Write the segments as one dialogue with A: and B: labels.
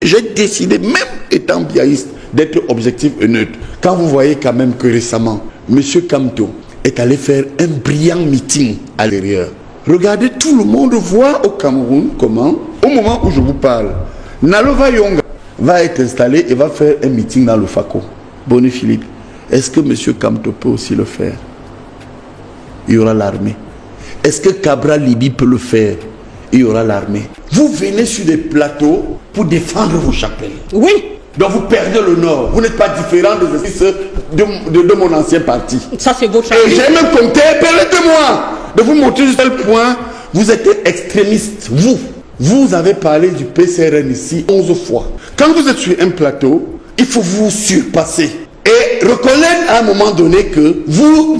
A: J'ai décidé, même étant biaïste, d'être objectif et neutre. Quand vous voyez quand même que récemment, M. Kamto est allé faire un brillant meeting à l'extérieur. Regardez, tout le monde voit au Cameroun comment, au moment où je vous parle, Nalova Yonga va être installé et va faire un meeting dans le FACO. Bonnie Philippe, est-ce que M. Kamto peut aussi le faire? Il y aura l'armée. Est-ce que Cabral Libi peut le faire? Il y aura l'armée. Vous venez sur des plateaux pour défendre vos chapelles.
B: Oui.
A: Donc vous perdez le nord. Vous n'êtes pas différent de mon ancien parti.
B: Ça c'est votre
A: chapelle. Et j'ai même compté, permettez-moi de vous montrer jusqu'à quel point vous êtes extrémiste. Vous avez parlé du PCRN ici 11 fois. Quand vous êtes sur un plateau, il faut vous surpasser. Et reconnaître à un moment donné que vous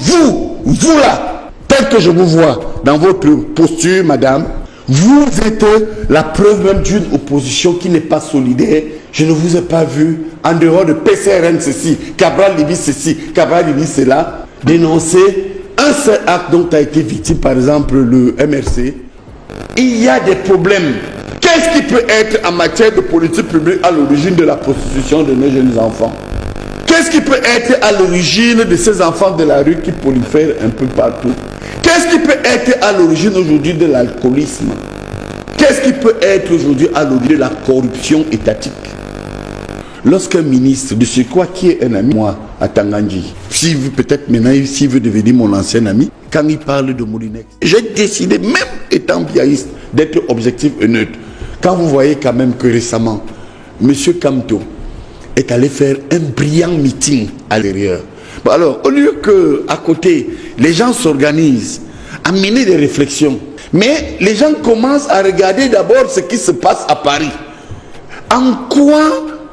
A: là, tel que je vous vois dans votre posture, madame, vous êtes la preuve même d'une opposition qui n'est pas solidaire. Je ne vous ai pas vu, en dehors de PCRN ceci, Cabral Libi ceci, Cabral Libi cela, dénoncer un seul acte dont a été victime, par exemple, le MRC. Il y a des problèmes. Qu'est-ce qui peut être en matière de politique publique à l'origine de la prostitution de nos jeunes enfants? Qu'est-ce qui peut être à l'origine de ces enfants de la rue qui prolifèrent un peu partout? Qu'est-ce qui peut être à l'origine aujourd'hui de l'alcoolisme? Qu'est-ce qui peut être aujourd'hui à l'origine de la corruption étatique? Lorsqu'un ministre, de ce quoi qui est un ami, moi, à Tangandji, si peut-être maintenant, s'il veut devenir mon ancien ami, quand il parle de Moulinex, j'ai décidé, même étant biaïste, d'être objectif et neutre. Quand vous voyez quand même que récemment, M. Kamto est allé faire un brillant meeting à l'extérieur. Bon alors, au lieu qu'à côté, les gens s'organisent à mener des réflexions, mais les gens commencent à regarder d'abord ce qui se passe à Paris. En quoi,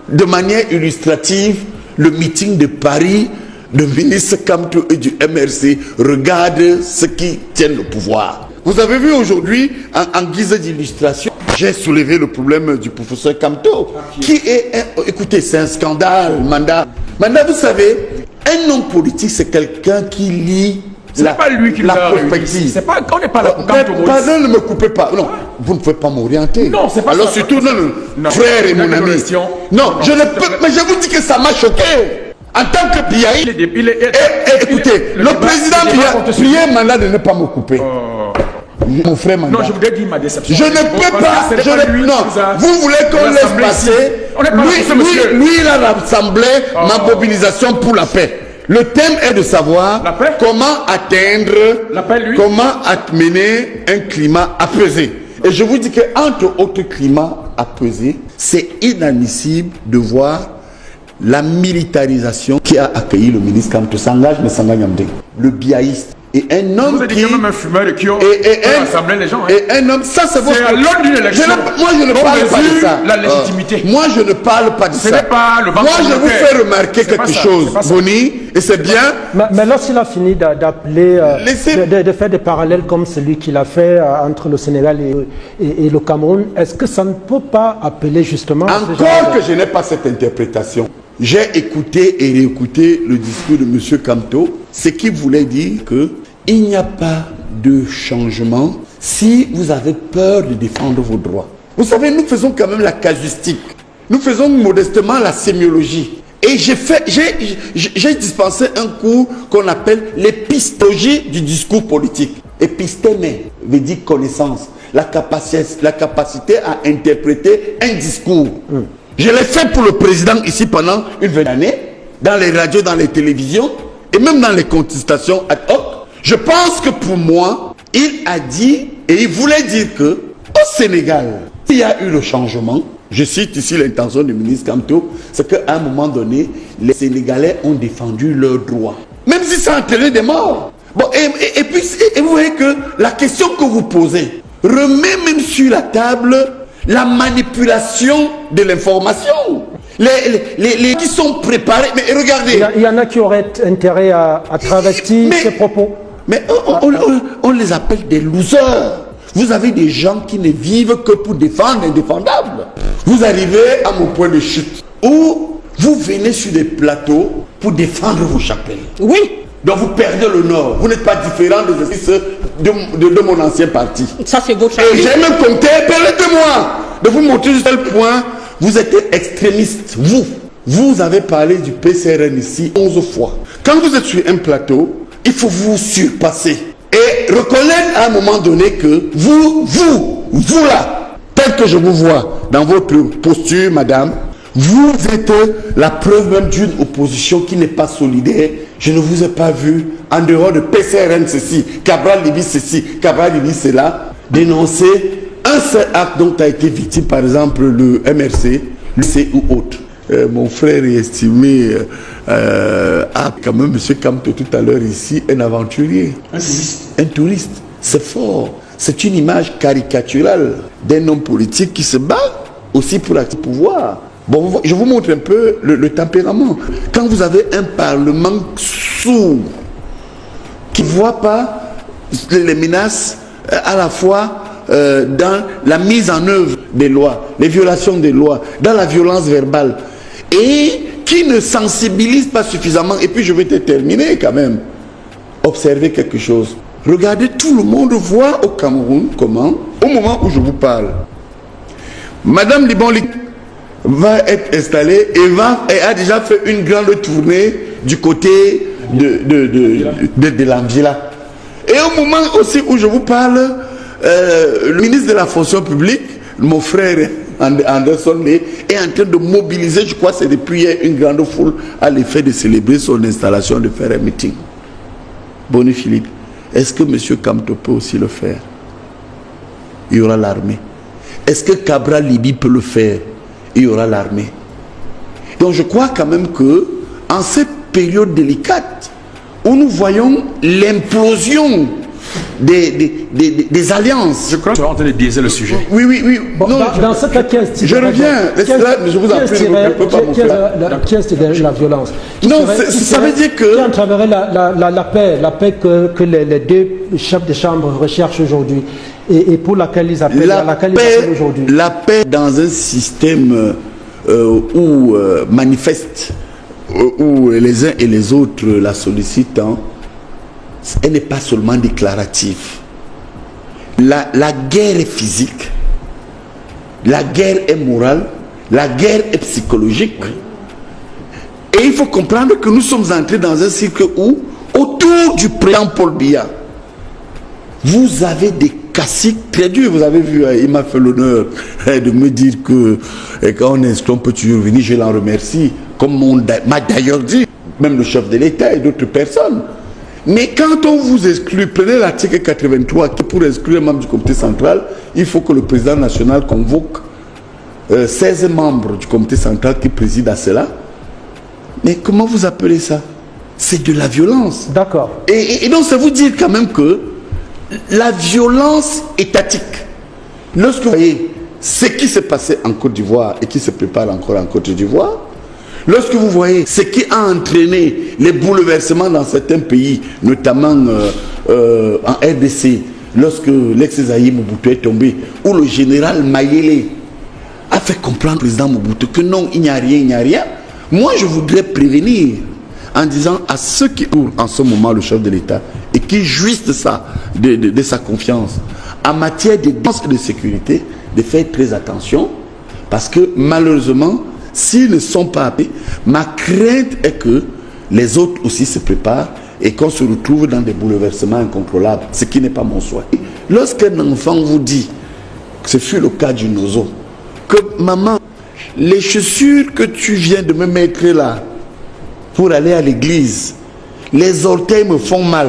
A: de manière illustrative, le meeting de Paris, le ministre Kamto et du MRC regardent ceux qui tiennent le pouvoir. Vous avez vu aujourd'hui, en guise d'illustration, j'ai soulevé le problème du professeur Kamto, qui est, écoutez, c'est un scandale, Manda. Manda, vous savez, un homme politique, c'est quelqu'un qui lit la perspective.
C: C'est pas, on n'est pas là pour Kamto.
A: Pardon, ne me coupez pas. Non, vous ne pouvez pas m'orienter.
C: Non, c'est pas
A: alors
C: ça.
A: Alors surtout, non, frère et mon ami. Non, je ne peux, mais je vous dis que ça m'a choqué. En tant que Biaï, écoutez, le président Biaï m'a demandé de ne pas me couper. Mon frère Manda.
C: Non, je voudrais dire ma déception.
A: Je ne peux pas. Non, vous voulez qu'on laisse passer. Lui, il a rassemblé ma mobilisation pour la paix. Le thème est de savoir comment atteindre, comment amener un climat apaisé. Et je vous dis qu'entre autres climats apaisés, c'est inadmissible de voir la militarisation qui a accueilli le ministre Kamto s'engage, mais s'engage le biaïste. Et un homme
C: vous avez dit que même un fumeur qui peut rassembler les gens.
A: Et un homme, ça c'est votre...
C: C'est à l'ordre d'une élection.
A: Moi je ne parle pas de ça.
C: La légitimité.
A: Moi je ne parle pas de ça.
C: Ce n'est pas le
A: Moi je vous fais remarquer quelque chose, Boni, et c'est bien.
D: Mais lorsqu'il a fini d'appeler, de faire des parallèles comme celui qu'il a fait entre le Sénégal et le Cameroun, est-ce que ça ne peut pas appeler justement...
A: Encore que je n'ai pas cette interprétation. J'ai écouté et réécouté le discours de M. Kamto, ce qui voulait dire que il n'y a pas de changement si vous avez peur de défendre vos droits. Vous savez, nous faisons quand même la casuistique. Nous faisons modestement la sémiologie. Et j'ai dispensé un cours qu'on appelle l'épistologie du discours politique. Épistème veut dire connaissance, la capacité à interpréter un discours. Je l'ai fait pour le président ici pendant une vingtaine d'années, dans les radios, dans les télévisions, et même dans les contestations ad hoc. Je pense que pour moi, il a dit, et il voulait dire que, au Sénégal, il y a eu le changement. Je cite ici l'intention du ministre Kamto, c'est qu'à un moment donné, les Sénégalais ont défendu leurs droits. Même si ça a entraîné des morts. Bon, et puis, vous voyez que la question que vous posez remet même sur la table la manipulation de l'information. Les qui sont préparés, mais regardez.
D: Il y en a qui auraient intérêt à travestir ces propos.
A: Mais on les appelle des losers. Vous avez des gens qui ne vivent que pour défendre l'indéfendable. Vous arrivez à mon point de chute où vous venez sur des plateaux pour défendre vos chapelles.
B: Oui.
A: Donc vous perdez le nord. Vous n'êtes pas différent de mon ancien parti.
B: Ça c'est votre
A: chapelle. Et j'ai même compté, permettez-moi de vous montrer jusqu'à quel point vous êtes extrémiste, vous avez parlé du PCRN ici 11 fois. Quand vous êtes sur un plateau, il faut vous surpasser et reconnaître à un moment donné que vous là, tel que je vous vois dans votre posture, madame, vous êtes la preuve même d'une opposition qui n'est pas solidaire. Je ne vous ai pas vu en dehors de PCRN ceci, Cabral Libye ceci, Cabral Libye cela, dénoncer un seul acte dont a été victime, par exemple le MRC, le C ou autre. Mon frère est estimé quand même M. Kamto tout à l'heure ici, un aventurier. Un touriste. C'est fort. C'est une image caricaturale d'un homme politique qui se bat aussi pour le pouvoir. Bon, je vous montre un peu le tempérament. Quand vous avez un parlement sourd, qui ne voit pas les menaces à la fois dans la mise en œuvre des lois, les violations des lois, dans la violence verbale, et qui ne sensibilise pas suffisamment. Et puis je vais te terminer quand même. Observez quelque chose. Regardez, tout le monde voit au Cameroun comment, au moment où je vous parle, Madame Libon va être installée et a déjà fait une grande tournée du côté de l'Angela. Et au moment aussi où je vous parle, le ministre de la fonction publique, mon frère Anderson, est en train de mobiliser, je crois que c'est depuis hier, une grande foule à l'effet de célébrer son installation, de faire un meeting. Bonnie Philippe, est-ce que M. Kamto peut aussi le faire? Il y aura l'armée. Est-ce que Cabral Libye peut le faire? Il y aura l'armée. Donc je crois quand même que en cette période délicate où nous voyons l'implosion des alliances.
C: Je crois que tu es en train de biaiser le sujet.
A: Oui.
D: Bon,
A: non,
D: dans ce cas,
A: je reviens. Je vous en prie, je ne peux pas me faire.
D: Qui est derrière la violence?
A: Ça veut dire que...
D: Qui entraverait la paix que les deux chefs de chambre recherchent aujourd'hui et pour laquelle ils appellent aujourd'hui.
A: La paix dans un système où manifeste, où les uns et les autres la sollicitent, elle n'est pas seulement déclarative. La guerre est physique, la guerre est morale, la guerre est psychologique. Et il faut comprendre que nous sommes entrés dans un cycle où, autour du président Paul Biya, vous avez des caciques très durs. Vous avez vu, il m'a fait l'honneur de me dire que quand on est, on peut toujours venir, je l'en remercie, comme m'a d'ailleurs dit, même le chef de l'État et d'autres personnes. Mais quand on vous exclut, prenez l'article 83, qui pour exclure un membre du comité central, il faut que le président national convoque 16 membres du comité central qui président à cela. Mais comment vous appelez ça? C'est de la violence.
D: D'accord.
A: Et donc ça vous dire quand même que la violence étatique, lorsque vous voyez ce qui s'est passé en Côte d'Ivoire et qui se prépare encore en Côte d'Ivoire, lorsque vous voyez ce qui a entraîné les bouleversements dans certains pays, notamment en RDC, lorsque l'ex-Zaïre Mobutu est tombé, où le général Mayele a fait comprendre au président Mobutu que non, il n'y a rien, moi je voudrais prévenir en disant à ceux qui ouvrent en ce moment le chef de l'État et qui jouissent de sa confiance en matière de défense et de sécurité, de faire très attention, parce que malheureusement, s'ils ne sont pas appelés, ma crainte est que les autres aussi se préparent et qu'on se retrouve dans des bouleversements incontrôlables, ce qui n'est pas mon souhait. Lorsqu'un enfant vous dit, ce fut le cas du Nozo, que maman, les chaussures que tu viens de me mettre là pour aller à l'église, les orteils me font mal.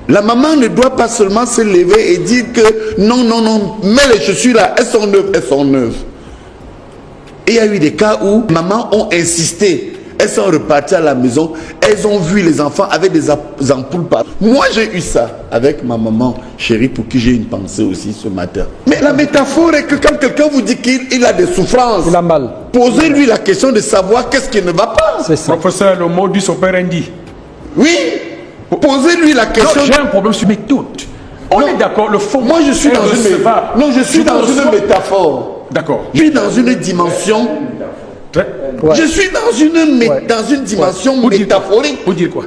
A: La maman ne doit pas seulement se lever et dire que non, mets les chaussures là, elles sont neuves. Et il y a eu des cas où les mamans ont insisté. Elles sont reparties à la maison. Elles ont vu les enfants avec des ampoules partout. Moi, j'ai eu ça avec ma maman chérie pour qui j'ai une pensée aussi ce matin. Mais la métaphore est que quand quelqu'un vous dit qu'il a des souffrances,
D: il a mal.
A: Posez-lui la question de savoir qu'est-ce qui ne va pas.
C: C'est ça. Professeur, le mot du operandi.
A: Oui. Posez-lui la question.
C: J'ai un problème sur mes doutes. On est d'accord, le fond.
A: Moi, je suis dans une métaphore.
C: D'accord.
A: Je suis dans une dimension. Je suis dans une dimension métaphorique.
C: Vous dire quoi?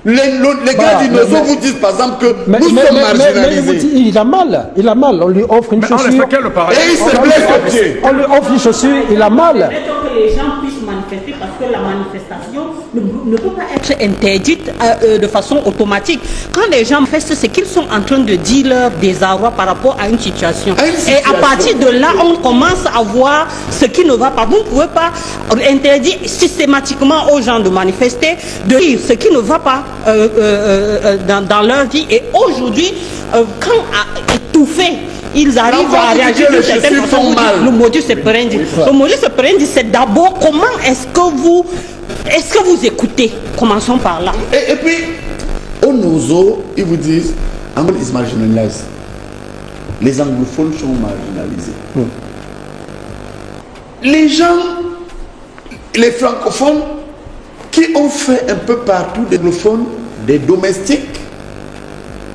A: Les gars du Nozo vous disent par exemple que nous sommes marginalisés.
D: Mais il a mal, on lui offre une chaussure.
A: Et il se blesse au pied.
D: On lui offre une chaussure, il a mal.
B: Que les gens puissent manifester parce que la manifestation ne peut pas être interdite de façon automatique. Quand les gens manifestent, c'est qu'ils sont en train de dire leur désarroi par rapport à une situation. Et à partir de là, on commence à voir ce qui ne va pas. Vous ne pouvez pas interdire systématiquement aux gens de manifester, de dire ce qui ne va pas dans leur vie. Et aujourd'hui, quand à étouffer, ils arrivent à réagir d'une certaine façon. Le modus operandi. Le modus operandi, c'est d'abord comment est-ce que vous écoutez. Commençons par là.
A: Et puis, au Nozo, ils vous disent, Angola is marginalized. Les anglophones sont marginalisés. Les gens, les francophones, qui ont fait un peu partout des anglophones, des domestiques,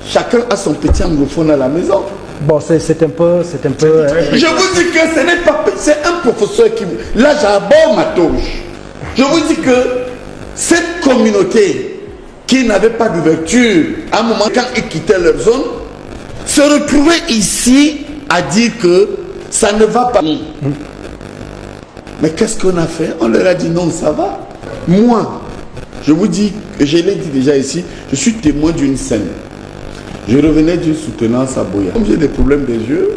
A: chacun a son petit anglophone à la maison.
D: Bon, c'est un peu...
A: Je vous dis que ce n'est pas... C'est un professeur qui... Là, j'aborde ma touche. Je vous dis que cette communauté qui n'avait pas d'ouverture, à un moment, quand ils quittaient leur zone, se retrouvait ici à dire que ça ne va pas. Mais qu'est-ce qu'on a fait? On leur a dit non, ça va. Moi, je vous dis, je l'ai dit déjà ici, je suis témoin d'une scène. Je revenais d'une soutenance à Boya. Comme j'ai des problèmes des yeux,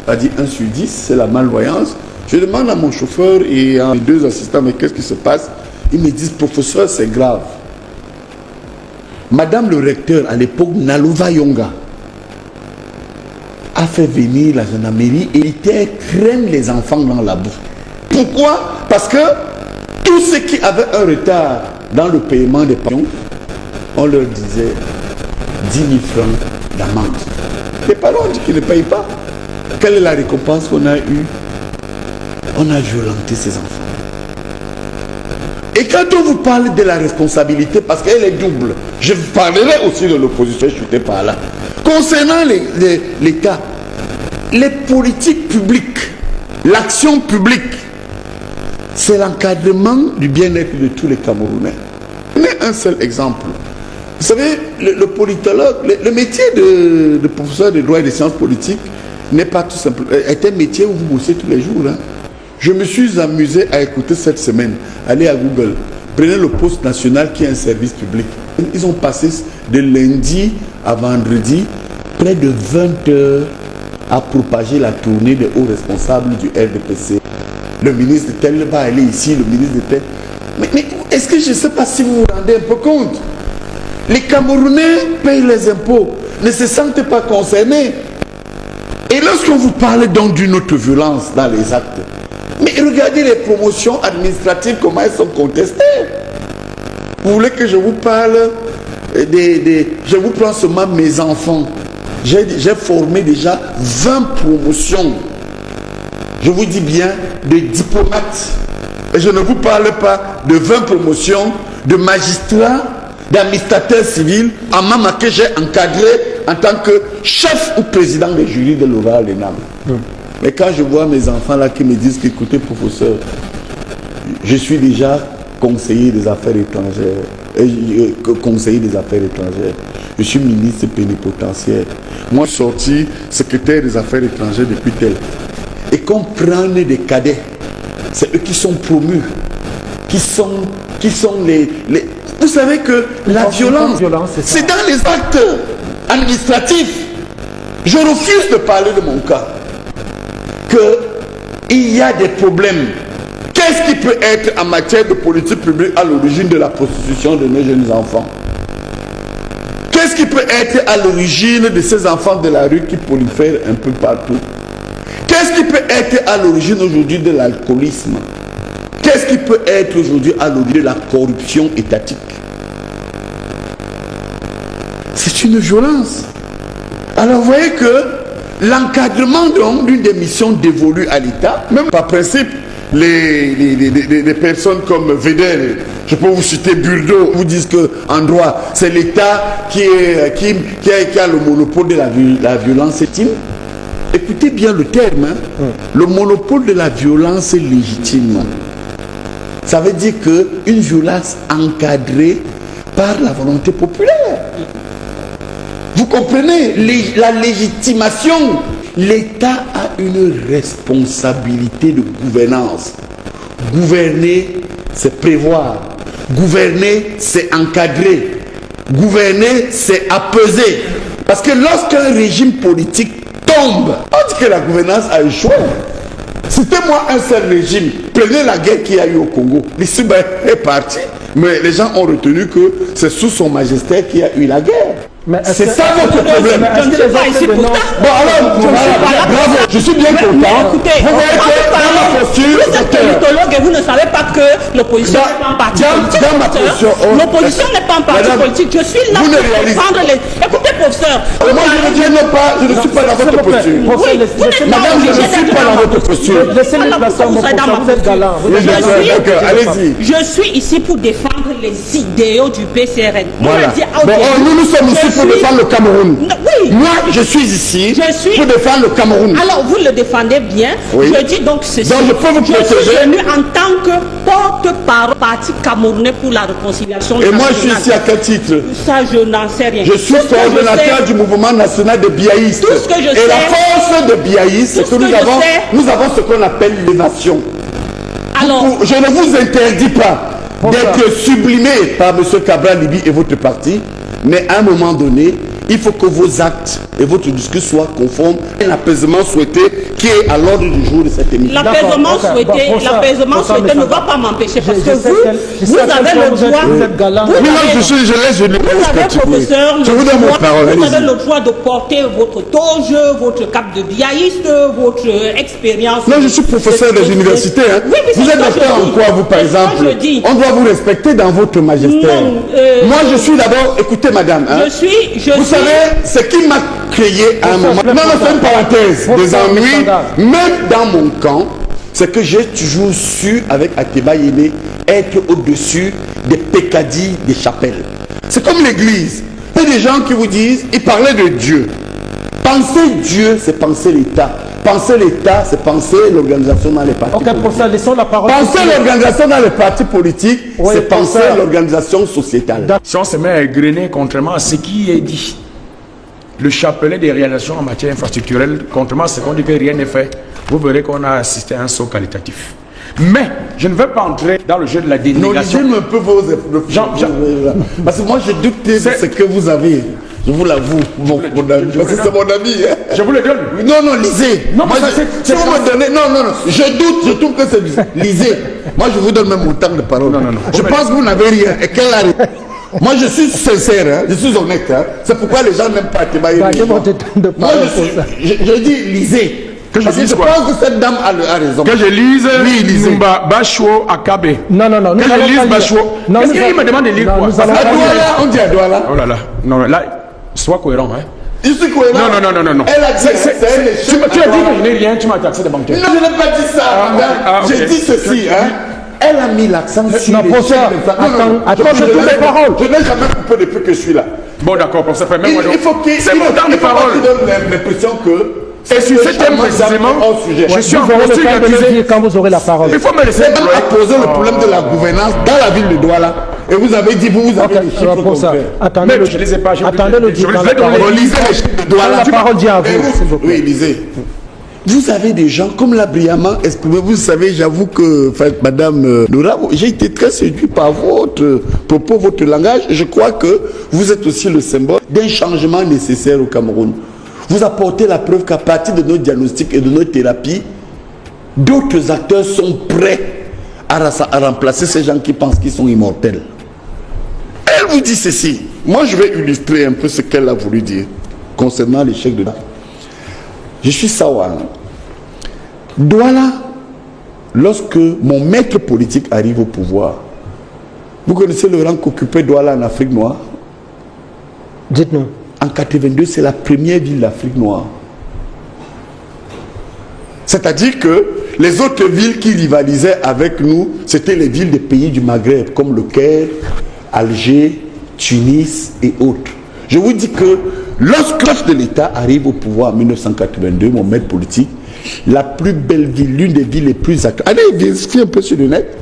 A: a dit 1 sur 10, c'est la malvoyance. Je demande à mon chauffeur et à mes 2 assistants, mais qu'est-ce qui se passe? Ils me disent, professeur, c'est grave. Madame le recteur, à l'époque, Nalova Yonga, a fait venir la gendarmerie et il traîne les enfants dans la boue. Pourquoi? Parce que tous ceux qui avaient un retard dans le paiement des pensions, on leur disait 10 000 francs d'amende. Les parents disent qu'ils ne payent pas. Quelle est la récompense qu'on a eue? On a violenté ces enfants. Et quand on vous parle de la responsabilité, parce qu'elle est double, je vous parlerai aussi de l'opposition, je suis par là. Concernant l'État, les politiques publiques, l'action publique, c'est l'encadrement du bien-être de tous les Camerounais. Prenez un seul exemple. Vous savez, le politologue, le métier de professeur de droit et de sciences politiques n'est pas tout simple. C'est un métier où vous bossez tous les jours. Hein. Je me suis amusé à écouter cette semaine. Allez à Google, prenez le poste national qui est un service public. Ils ont passé de lundi à vendredi près de 20 heures à propager la tournée des hauts responsables du RDPC. Le ministre de tel va aller ici, le ministre de tel. Mais est-ce que je ne sais pas si vous vous rendez un peu compte? Les Camerounais payent les impôts, ne se sentent pas concernés. Et lorsqu'on vous parle donc d'une autre violence dans les actes, mais regardez les promotions administratives, comment elles sont contestées. Vous voulez que je vous parle je vous prends seulement mes enfants. J'ai formé déjà 20 promotions. Je vous dis bien de diplomates. Et je ne vous parle pas de 20 promotions de magistrats, d'administrateurs civils, en même que j'ai encadré en tant que chef ou président des jurys de l'oral l'ENAM. Mais quand je vois mes enfants là qui me disent qu'écoutez professeur, je suis déjà conseiller des affaires étrangères, je suis ministre plénipotentiaire, moi je suis sorti secrétaire des affaires étrangères depuis tel. Et qu'on prenne des cadets, c'est eux qui sont promus, qui sont les... Vous savez que la violence, c'est dans les actes administratifs. Je refuse de parler de mon cas. Qu'il y a des problèmes. Qu'est-ce qui peut être en matière de politique publique à l'origine de la prostitution de nos jeunes enfants? Qu'est-ce qui peut être à l'origine de ces enfants de la rue qui prolifèrent un peu partout? Qu'est-ce qui peut être à l'origine aujourd'hui de l'alcoolisme? Qu'est-ce qui peut être aujourd'hui à l'origine de la corruption étatique? C'est une violence. Alors vous voyez que l'encadrement d'une des missions dévolues à l'État, même par principe, les personnes comme Vedel, je peux vous citer Burdeau, vous disent qu'en droit, c'est l'État qui a le monopole de la violence légitime. Écoutez bien le terme, hein. Le monopole de la violence légitime. Ça veut dire qu'une violence encadrée par la volonté populaire. Vous comprenez la légitimation. L'État a une responsabilité de gouvernance. Gouverner, c'est prévoir. Gouverner, c'est encadrer. Gouverner, c'est apaiser. Parce que lorsqu'un régime politique tombe, on dit que la gouvernance a échoué. C'était moi un seul régime. Prenez la guerre qu'il y a eu au Congo. L'issue est partie. Mais les gens ont retenu que c'est sous son majesté qu'il y a eu la guerre. C'est ça votre problème.
B: Je ne suis pas ici pour ça.
A: Bon alors, bravo, je suis bien content.
B: Écoutez,
A: vous voyez que dans ma posture,
B: vous êtes politologue et vous ne savez pas que l'opposition n'est pas un parti politique. L'opposition n'est pas un parti politique. Je suis là pour défendre les... Écoutez, professeur.
A: Moi, je ne suis pas dans votre posture. Madame, je ne suis pas dans votre posture.
D: Laissez-le placer, mon professeur, vous êtes galant.
A: Allez-y.
B: Je suis ici pour défendre les idéaux du PCRN.
A: Voilà. Nous sommes ici pour défendre le Cameroun.
B: Oui.
A: Moi, je suis ici pour défendre le Cameroun.
B: Alors, vous le défendez bien.
A: Oui.
B: Je dis donc ceci.
A: Donc, je peux vous protéger.
B: Je suis venu en tant que porte-parole parti camerounais pour la réconciliation.
A: Et moi, je suis ici à quel titre?
B: Ça, je n'en sais rien.
A: Je suis coordonnateur du mouvement national des biaïstes.
B: Tout ce que je sais.
A: Et la force des biaïstes, c'est que nous avons ce qu'on appelle l'élévation.
B: Alors,
A: je ne vous interdis pas d'être sublimé par M. Cabral Libi et votre parti, mais à un moment donné, il faut que vos actes et votre discours soient conformes à l'apaisement souhaité qui est à l'ordre du jour de cette émission.
B: L'apaisement souhaité ne va pas m'empêcher parce que vous avez le droit.
A: Je vous donne mon parole.
B: Vous avez le droit de porter votre toge, votre cap de biaïste, votre expérience.
A: Non, je suis professeur des universités. Hein.
B: Oui,
A: vous êtes docteur en quoi, vous, par exemple? On doit vous respecter dans votre magistère. Moi, je suis d'abord... Écoutez, madame. Hein, vous savez, ce qui m'a créé à un moment... Non, c'est une parenthèse. Des ennuis, même dans mon camp, c'est que j'ai toujours su, avec Ateba Yéné, être au-dessus des pécadilles des chapelles. C'est comme l'église. Il y a des gens qui vous disent, ils parlaient de Dieu. Penser Dieu, c'est penser l'État. Penser l'État, c'est penser l'organisation dans les partis politiques.
D: Pour ça, laissons la parole.
A: Penser l'organisation dans les partis politiques, c'est penser l'organisation sociétale.
C: Si on se met à égrener contrairement à ce qui est dit, le chapelet des réalisations en matière infrastructurelle, contrairement à ce qu'on dit que rien n'est fait, vous verrez qu'on a assisté à un saut qualitatif. Mais je ne veux pas entrer dans le jeu de la dénégation.
A: Non, lisez un peu vos... Parce que moi, je doute de ce que vous avez. Je vous l'avoue, mon ami. Parce que c'est mon ami. Hein.
C: Je vous le donne.
A: Non, lisez.
C: Non,
A: moi, si vous me donnez... Non. Je doute, je trouve que c'est bizarre. Lisez. Moi, je vous donne même mon temps de parole.
C: Non.
A: Je pense que vous n'avez rien. Et qu'elle arrive. Moi, je suis sincère, hein, je suis honnête. Hein. C'est pourquoi les gens n'aiment pas Ateba Yéné. Moi, je dis lisez.
C: Que je lise quoi?
A: Je pense que cette dame a raison.
C: Que je lise
A: lisez.
C: Bachou Akabe.
D: Non.
C: Que je lise Bachou. Qu'est-ce qu'il me demande de lire quoi?
A: On dit à Douala.
C: Oh là là. Non, là, sois cohérent. Hein.
A: Je suis cohérent.
C: Non.
A: Elle a dit
C: tu as dit que je n'ai rien, tu m'as taxé de banquier.
A: Non, je n'ai pas dit ça, madame. J'ai dit ceci, hein. Elle a mis l'accent sur les
D: professeur, attends, je trouve les paroles.
A: Je n'ai jamais coupé depuis que je suis là.
C: Bon, d'accord, pour ça fait même moi.
A: Il faut qu'il
C: c'est mon temps de parole.
A: Il donne l'impression que...
C: Et sur ce thème précisément, je suis en posture d'accuser.
D: Quand vous aurez la parole.
C: Il faut me laisser
A: poser le problème de la gouvernance dans la ville de Douala. Et vous avez dit, vous avez les chiffres concrets.
D: Attendez,
C: je ne les ai pas.
D: Attendez le
C: je
D: lisez
A: les chiffres de Douala.
D: La parole dit à vous, s'il vous plaît.
A: Oui, lisez. Vous avez des gens, comme l'a brillamment exprimé, vous savez, j'avoue que, madame Noura, j'ai été très séduit par votre propos, votre langage. Je crois que vous êtes aussi le symbole d'un changement nécessaire au Cameroun. Vous apportez la preuve qu'à partir de nos diagnostics et de nos thérapies, d'autres acteurs sont prêts à remplacer ces gens qui pensent qu'ils sont immortels. Elle vous dit ceci. Moi, je vais illustrer un peu ce qu'elle a voulu dire concernant l'échec de Douala. Je suis Sawa. Douala, lorsque mon maître politique arrive au pouvoir, vous connaissez le rang qu'occupait Douala en Afrique noire?
D: Dites-nous.
A: En 82, c'est la première ville d'Afrique noire. C'est-à-dire que les autres villes qui rivalisaient avec nous, c'était les villes des pays du Maghreb, comme le Caire, Alger, Tunis et autres. Je vous dis que lorsque le chef de l'État arrive au pouvoir en 1982, mon maître politique, la plus belle ville, l'une des villes les plus actives. Allez, vérifiez un peu sur le net.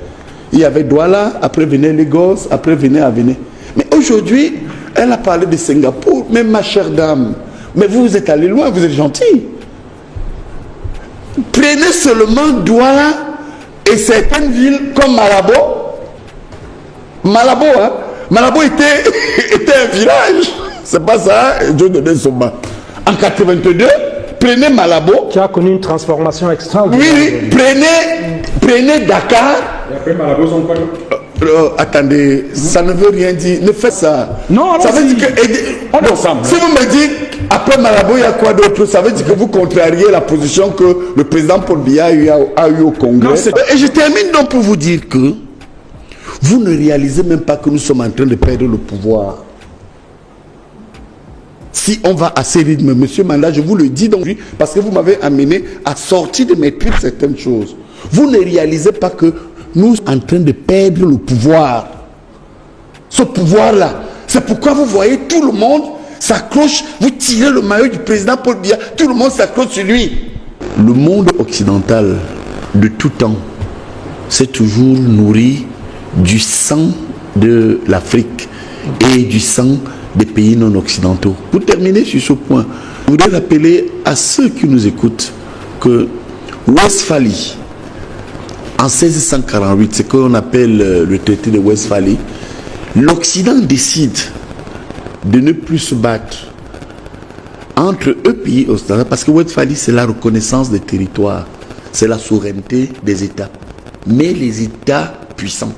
A: Il y avait Douala, après venait Lagos, après venait Avené. Mais aujourd'hui, elle a parlé de Singapour, mais ma chère dame, mais vous êtes allé loin, vous êtes gentil. Prenez seulement Douala et certaines villes comme Malabo. Malabo, hein? Malabo était un village. C'est pas ça, Dieu donnait son bas. En 82, prenez Malabo.
D: Qui a connu une transformation extraordinaire.
A: Oui, prenez Dakar.
C: Et après Malabo, ils ont quoi?
A: Attendez, ça ne veut rien dire. Ne faites ça.
C: Non,
A: ça veut dire que.
C: On est ensemble.
A: Si vous me dites, après Malabo, il y a quoi d'autre? Ça veut dire que vous contrariez la position que le président Paul Biya a eu au Congrès. Non, et je termine donc pour vous dire que vous ne réalisez même pas que nous sommes en train de perdre le pouvoir. Si on va à ces rythmes, monsieur Manda, je vous le dis donc, parce que vous m'avez amené à sortir de mes tripes certaines choses. Vous ne réalisez pas que nous sommes en train de perdre le pouvoir. Ce pouvoir-là. C'est pourquoi vous voyez tout le monde s'accroche, vous tirez le maillot du président Paul Biya, tout le monde s'accroche sur lui. Le monde occidental, de tout temps, s'est toujours nourri du sang de l'Afrique et du sang des pays non occidentaux. Pour terminer sur ce point, je voudrais rappeler à ceux qui nous écoutent que Westphalie, en 1648, ce qu'on appelle le traité de Westphalie, l'Occident décide de ne plus se battre entre eux pays occidentaux, parce que Westphalie, c'est la reconnaissance des territoires, c'est la souveraineté des États. Mais les États puissants,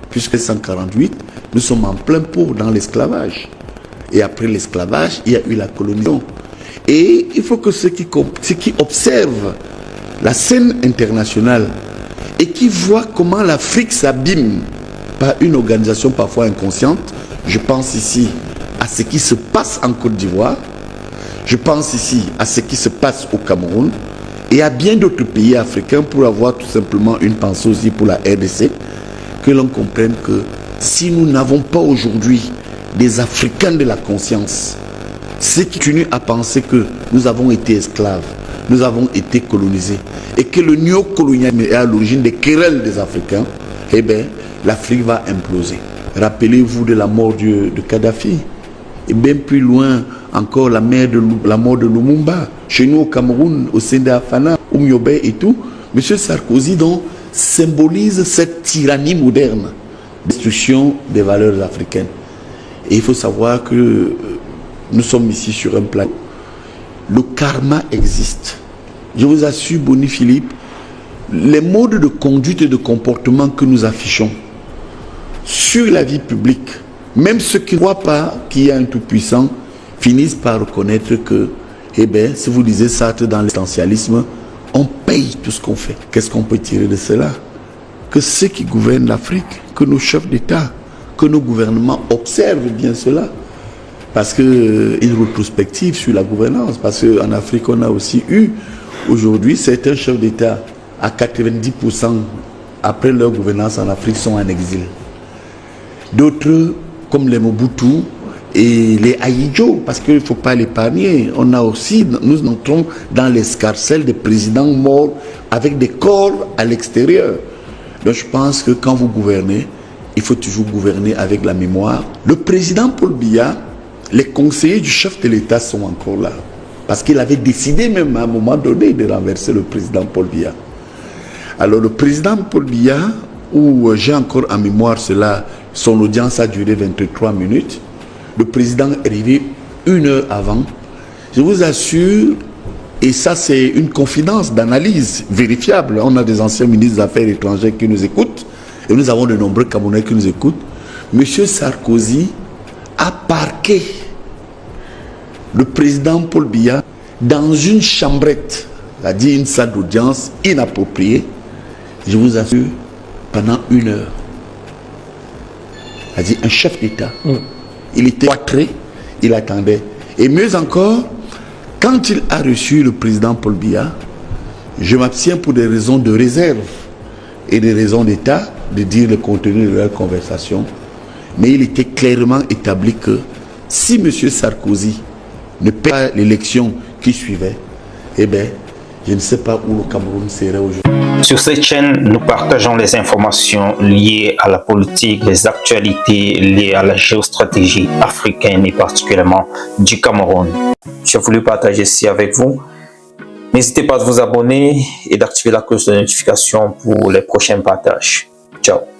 A: puisque 148, nous sommes en plein pot dans l'esclavage. Et après l'esclavage, il y a eu la colonisation. Et il faut que ceux qui observent la scène internationale et qui voient comment l'Afrique s'abîme par une organisation parfois inconsciente, je pense ici à ce qui se passe en Côte d'Ivoire, je pense ici à ce qui se passe au Cameroun et à bien d'autres pays africains, pour avoir tout simplement une pensée aussi pour la RDC, que l'on comprenne que si nous n'avons pas aujourd'hui des Africains de la conscience, ceux qui continuent à penser que nous avons été esclaves, nous avons été colonisés, et que le néocolonialisme est à l'origine des querelles des Africains, eh bien, l'Afrique va imploser. Rappelez-vous de la mort de Kadhafi, et bien plus loin encore la mort de Lumumba, chez nous au Cameroun, au sein d'Afana, au Myobe et tout. M. Sarkozy donc symbolise cette tyrannie moderne, destruction des valeurs africaines. Et il faut savoir que nous sommes ici sur un plateau. Le karma existe. Je vous assure, Boni Philippe, les modes de conduite et de comportement que nous affichons sur la vie publique, même ceux qui ne croient pas qu'il y a un tout-puissant, finissent par reconnaître que, eh bien, si vous lisez Sartre dans l'existentialisme, on paye tout ce qu'on fait. Qu'est-ce qu'on peut tirer de cela? Que ceux qui gouvernent l'Afrique, que nos chefs d'État, que nos gouvernements observent bien cela. Parce qu'une rétrospective sur la gouvernance, parce qu'en Afrique, on a aussi eu, aujourd'hui, certains chefs d'État, à 90%, après leur gouvernance en Afrique, sont en exil. D'autres, comme les Mobutu et les Ahidjo, parce qu'il ne faut pas l'épargner, on a aussi, nous entrons dans l'escarcelle des présidents morts avec des corps à l'extérieur. Donc je pense que quand vous gouvernez, il faut toujours gouverner avec la mémoire. Le président Paul Biya, les conseillers du chef de l'État sont encore là. Parce qu'il avait décidé même à un moment donné de renverser le président Paul Biya. Alors le président Paul Biya, où j'ai encore en mémoire cela, son audience a duré 23 minutes. Le président est arrivé 1 heure avant. Je vous assure, et ça c'est une confidence d'analyse vérifiable. On a des anciens ministres des Affaires étrangères qui nous écoutent. Et nous avons de nombreux Camerounais qui nous écoutent. M. Sarkozy a parqué le président Paul Biya dans une chambrette, c'est-à-dire une salle d'audience inappropriée, je vous assure, pendant 1 heure. C'est-à-dire un chef d'État. Il était cloîtré, il attendait. Et mieux encore, quand il a reçu le président Paul Biya, je m'abstiens pour des raisons de réserve et des raisons d'État de dire le contenu de leur conversation. Mais il était clairement établi que si M. Sarkozy ne perd pas l'élection qui suivait, eh bien, je ne sais pas où le Cameroun serait aujourd'hui.
E: Sur cette chaîne, nous partageons les informations liées à la politique, les actualités liées à la géostratégie africaine et particulièrement du Cameroun. J'ai voulu partager ceci avec vous. N'hésitez pas à vous abonner et d'activer la cloche de notification pour les prochains partages. Ciao.